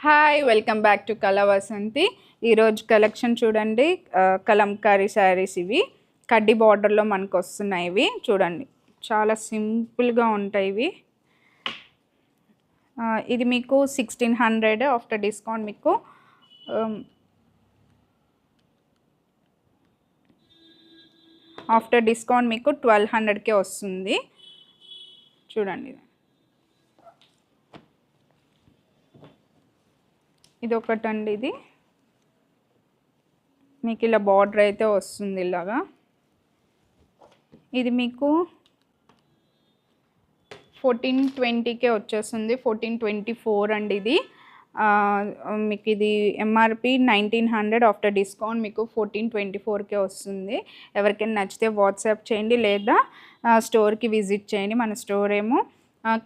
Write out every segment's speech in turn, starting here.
Hi welcome back to కళా వసంతి. ఈరోజు collection చూడండి. కలంకారీ శారీస్ ఇవి కడ్డీ బార్డర్లో మనకు వస్తున్నాయి. ఇవి చూడండి చాలా సింపుల్గా ఉంటాయి ఇవి. ఇది మీకు 1600 ఆఫ్టర్ డిస్కౌంట్ మీకు ఆఫ్టర్ డిస్కౌంట్ మీకు 1200కే వస్తుంది. చూడండి ఇది ఒకటండి. ఇది మీకు ఇలా బార్డర్ అయితే వస్తుంది ఇలాగా. ఇది మీకు 1420కే వచ్చేస్తుంది. 1424 అండి ఇది. మీకు ఇది ఎంఆర్పి 1900 ఆఫ్టర్ డిస్కౌంట్ మీకు 1424కే వస్తుంది. ఎవరికైనా నచ్చితే వాట్సాప్ చేయండి లేదా స్టోర్కి విజిట్ చేయండి. మన స్టోర్ ఏమో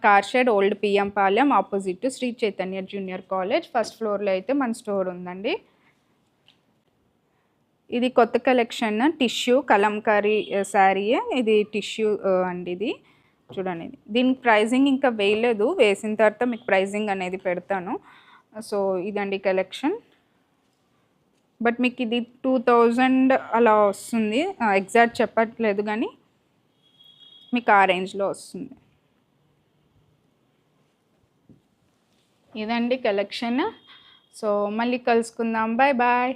car shed old PM Palem opposite Sri Chaitanya junior college first ఫ్లోర్లో అయితే మన స్టోర్ ఉందండి. ఇది కొత్త కలెక్షన్ టిష్యూ కలంకారీ శారీయే. ఇది టిష్యూ అండి. ఇది చూడండి. దీనికి ప్రైజింగ్ ఇంకా వేయలేదు, వేసిన తర్వాత మీకు ప్రైజింగ్ అనేది పెడతాను. సో ఇదండి కలెక్షన్. బట్ మీకు ఇది 2000 అలా వస్తుంది. ఎగ్జాక్ట్ చెప్పట్లేదు కానీ మీకు ఆ రేంజ్లో వస్తుంది. ఇదండి కలెక్షన్. సో మళ్ళీ కలుసుకుందాం. Bye bye.